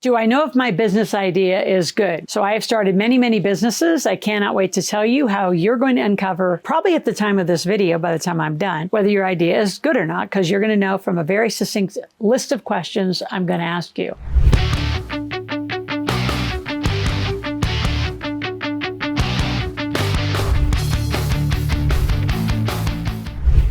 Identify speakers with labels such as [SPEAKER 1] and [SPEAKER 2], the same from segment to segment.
[SPEAKER 1] Do I know if my business idea is good? So I have started many, many businesses. I cannot wait to tell you how you're going to uncover, probably at the time of this video, by the time I'm done, whether your idea is good or not, because you're going to know from a very succinct list of questions I'm going to ask you.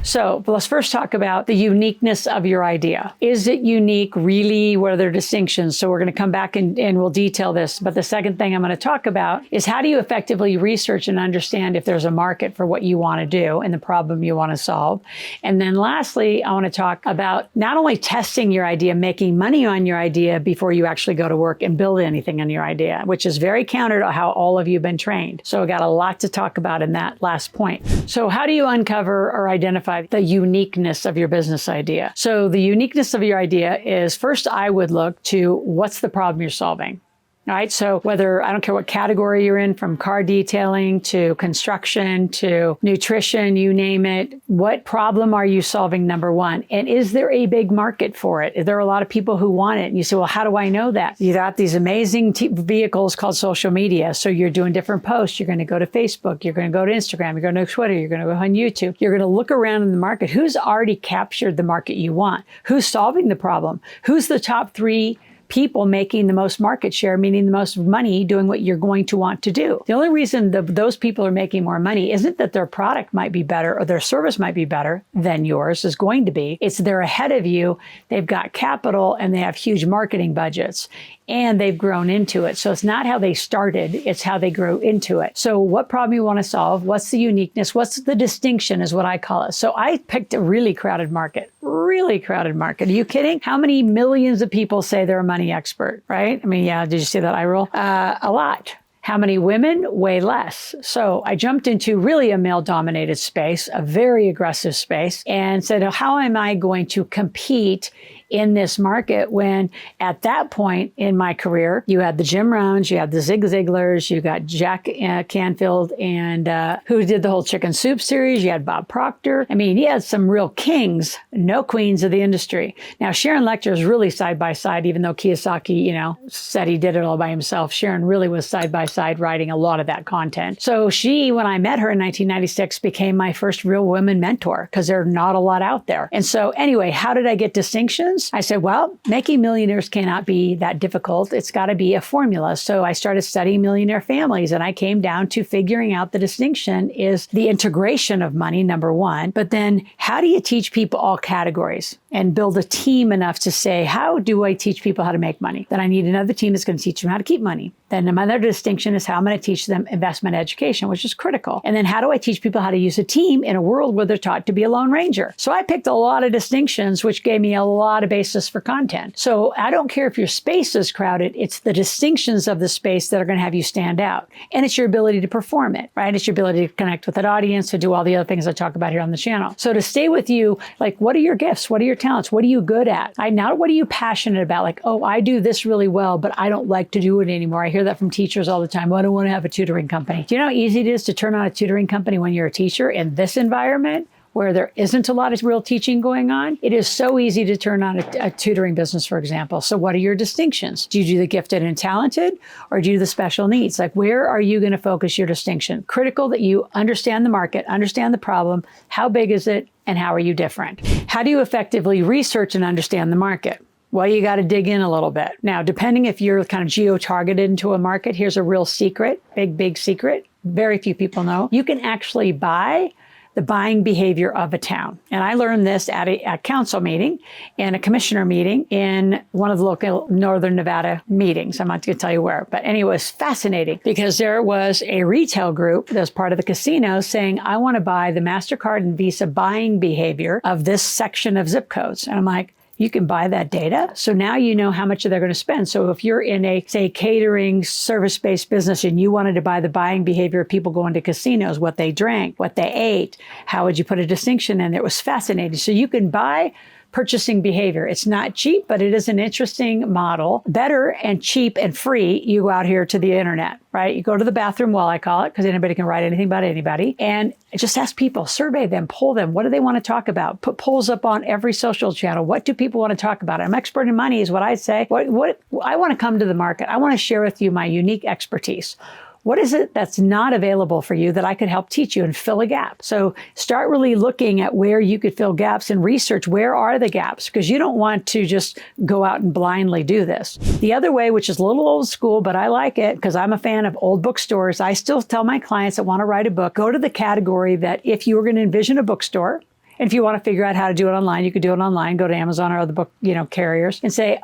[SPEAKER 1] So let's first talk about the uniqueness of your idea. Is it unique? Really? What are their distinctions? So we're going to come back and we'll detail this. But the second thing I'm going to talk about is how do you effectively research and understand if there's a market for what you want to do and the problem you want to solve. And then lastly, I want to talk about not only testing your idea, making money on your idea before you actually go to work and build anything on your idea, which is very counter to how all of you have been trained. So we got a lot to talk about in that last point. So how do you uncover or identify the uniqueness of your business idea? So the uniqueness of your idea is, first, I would look to what's the problem you're solving. All right. So whether, I don't care what category you're in, from car detailing to construction to nutrition, you name it, what problem are you solving, number one? And is there a big market for it? Is there a lot of people who want it? And you say, well, how do I know that? You got these amazing vehicles called social media. So you're doing different posts. You're going to go to Facebook. You're going to go to Instagram. You're going to Twitter. You're going to go on YouTube. You're going to look around in the market. Who's already captured the market you want? Who's solving the problem? Who's the top three people making the most market share, meaning the most money doing what you're going to want to do? The only reason those people are making more money isn't that their product might be better or their service might be better than yours is going to be. It's they're ahead of you. They've got capital and they have huge marketing budgets and they've grown into it. So it's not how they started, it's how they grew into it. So what problem you want to solve? What's the uniqueness? What's the distinction is what I call it. So I picked a really crowded market. Really crowded market. Are you kidding? How many millions of people say they're a money expert, right? I mean, yeah, did you see that eye roll? A lot. How many women? Way less. So I jumped into really a male-dominated space, a very aggressive space, and said, how am I going to compete in this market when at that point in my career, you had the Jim Rohns, you had the Zig Ziglars, you got Jack Canfield, and who did the whole Chicken Soup series. You had Bob Proctor. I mean, you had some real kings, no queens of the industry. Now, Sharon Lecter is really side by side, even though Kiyosaki, said he did it all by himself. Sharon really was side by side writing a lot of that content. So she, when I met her in 1996, became my first real women mentor because there are not a lot out there. And so anyway, how did I get distinctions? I said, well, making millionaires cannot be that difficult. It's got to be a formula. So I started studying millionaire families and I came down to figuring out the distinction is the integration of money, number one. But then how do you teach people all categories and build a team enough to say, how do I teach people how to make money? Then I need another team that's going to teach them how to keep money. Then my other distinction is how I'm going to teach them investment education, which is critical. And then how do I teach people how to use a team in a world where they're taught to be a lone ranger? So I picked a lot of distinctions, which gave me a lot of basis for content. So I don't care if your space is crowded, it's the distinctions of the space that are going to have you stand out. And it's your ability to perform it, right? It's your ability to connect with an audience, to do all the other things I talk about here on the channel. So to stay with you, like, what are your gifts? What are your talents? What are you good at? Not what are you passionate about? Like, oh, I do this really well, but I don't like to do it anymore. I hear that from teachers all the time. Well, I don't want to have a tutoring company. Do you know how easy it is to turn on a tutoring company when you're a teacher in this environment where there isn't a lot of real teaching going on? It is so easy to turn on a tutoring business, for example. So what are your distinctions? Do you do the gifted and talented, or do you do the special needs? Like, where are you going to focus your distinction? Critical that you understand the market, understand the problem, how big is it, and how are you different? How do you effectively research and understand the market? Well, you got to dig in a little bit. Now, depending if you're kind of geo-targeted into a market, here's a real secret, big secret. Very few people know. You can actually buy the buying behavior of a town. And I learned this at a council meeting and a commissioner meeting in one of the local Northern Nevada meetings. I'm not going to tell you where, but anyway, it was fascinating because there was a retail group that was part of the casino saying, I want to buy the MasterCard and Visa buying behavior of this section of zip codes. And I'm like, you can buy that data. So now you know how much they're going to spend. So if you're in a, say, catering service-based business and you wanted to buy the buying behavior of people going to casinos, what they drank, what they ate, how would you put a distinction in there? It was fascinating. So you can buy purchasing behavior. It's not cheap, but it is an interesting model. Better and cheap and free, you go out here to the internet, right? You go to the bathroom wall, I call it, because anybody can write anything about anybody. And just ask people, survey them, poll them. What do they want to talk about? Put polls up on every social channel. What do people want to talk about? I'm expert in money is what I say. What I want to come to the market. I want to share with you my unique expertise. What is it that's not available for you that I could help teach you and fill a gap? So start really looking at where you could fill gaps and research where are the gaps, because you don't want to just go out and blindly do this. The other way, which is a little old school, but I like it because I'm a fan of old bookstores. I still tell my clients that want to write a book, go to the category that if you were going to envision a bookstore, and if you want to figure out how to do it online, you could do it online, go to Amazon or other book, carriers and say,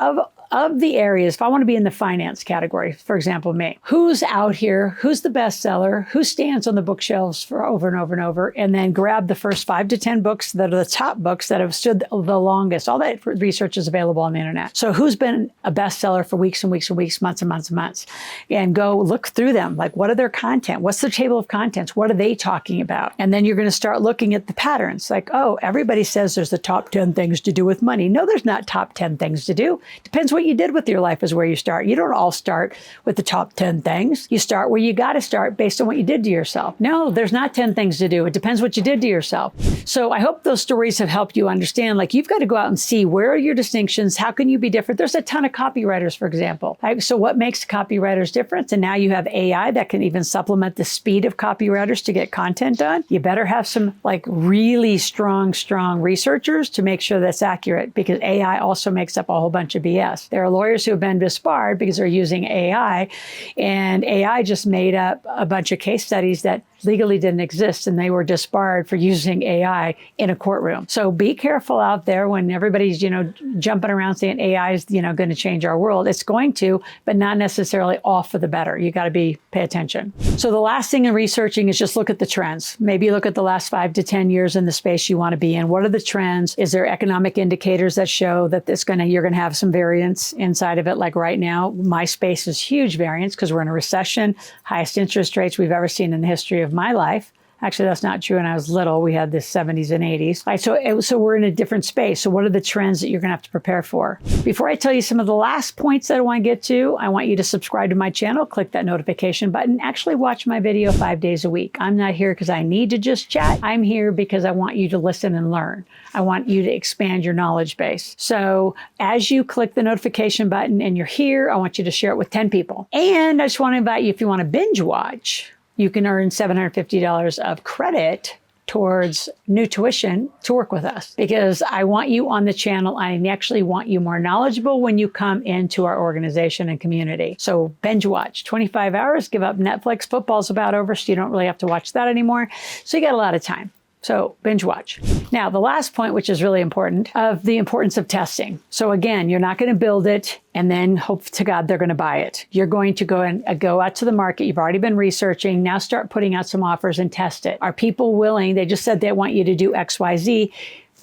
[SPEAKER 1] of the areas, if I want to be in the finance category, for example, me, who's out here, who's the bestseller, who stands on the bookshelves for over and over and over, and then grab the first 5 to 10 books that are the top books that have stood the longest. All that research is available on the internet. So who's been a bestseller for weeks and weeks and weeks, months and months and months, and go look through them. Like, what are their content? What's their table of contents? What are they talking about? And then you're going to start looking at the patterns. Like, oh, everybody says there's the top 10 things to do with money. No, there's not top 10 things to do. Depends what you did with your life is where you start. You don't all start with the top 10 things. You start where you got to start based on what you did to yourself. No, there's not 10 things to do. It depends what you did to yourself. So I hope those stories have helped you understand, like, you've got to go out and see where are your distinctions? How can you be different? There's a ton of copywriters, for example. So what makes copywriters different? And now you have AI that can even supplement the speed of copywriters to get content done. You better have some really strong researchers to make sure that's accurate, because AI also makes up a whole bunch of BS. There are lawyers who have been disbarred because they're using AI, and AI just made up a bunch of case studies that legally didn't exist, and they were disbarred for using AI in a courtroom. So be careful out there when everybody's, jumping around saying AI is, going to change our world. It's going to, but not necessarily all for the better. You got to pay attention. So the last thing in researching is just look at the trends. Maybe look at the last 5 to 10 years in the space you want to be in. What are the trends? Is there economic indicators that show that you're going to have some variance inside of it? Like right now, my space is huge variance because we're in a recession, highest interest rates we've ever seen in the history of my life. Actually, that's not true. When I was little, we had the 70s and 80s. Right, so we're in a different space. So what are the trends that you're going to have to prepare for? Before I tell you some of the last points that I want to get to, I want you to subscribe to my channel, click that notification button, actually watch my video 5 days a week. I'm not here because I need to just chat. I'm here because I want you to listen and learn. I want you to expand your knowledge base. So as you click the notification button and you're here, I want you to share it with 10 people. And I just want to invite you, if you want to binge watch, you can earn $750 of credit towards new tuition to work with us, because I want you on the channel. I actually want you more knowledgeable when you come into our organization and community. So binge watch 25 hours, give up Netflix. Football's about over, so you don't really have to watch that anymore. So you got a lot of time. So binge watch. Now, the last point, which is really important, of the importance of testing. So again, you're not going to build it and then hope to God they're going to buy it. You're going to go out to the market. You've already been researching. Now start putting out some offers and test it. Are people willing? They just said they want you to do X, Y, Z.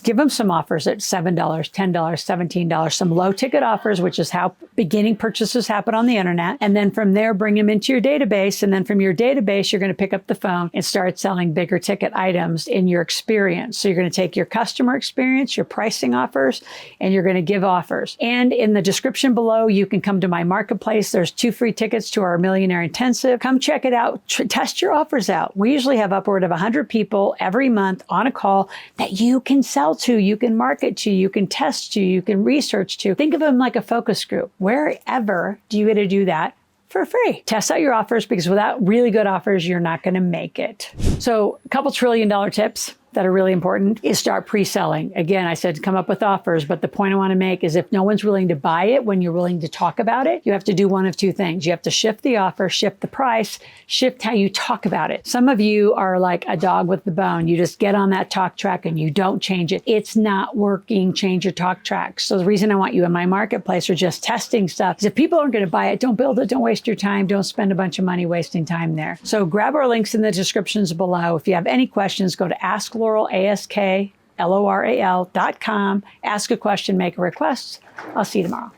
[SPEAKER 1] Give them some offers at $7, $10, $17, some low ticket offers, which is how beginning purchases happen on the internet. And then from there, bring them into your database. And then from your database, you're going to pick up the phone and start selling bigger ticket items in your experience. So you're going to take your customer experience, your pricing offers, and you're going to give offers. And in the description below, you can come to my marketplace. There's 2 free tickets to our Millionaire Intensive. Come check it out. Test your offers out. We usually have upward of 100 people every month on a call that you can sell to, you can market to, you can test to, you can research to. Think of them like a focus group. Wherever do you get to do that for free? Test out your offers, because without really good offers, you're not going to make it. So a couple $1 trillion tips that are really important is start pre-selling. Again, I said come up with offers, but the point I want to make is if no one's willing to buy it when you're willing to talk about it, you have to do one of 2 things. You have to shift the offer, shift the price, shift how you talk about it. Some of you are like a dog with the bone. You just get on that talk track and you don't change it. It's not working. Change your talk track. So the reason I want you in my marketplace or just testing stuff is if people aren't going to buy it, don't build it. Don't waste your time. Don't spend a bunch of money wasting time there. So grab our links in the descriptions below. If you have any questions, go to Ask Loral, AskLoral.com. Ask a question, make a request. I'll see you tomorrow.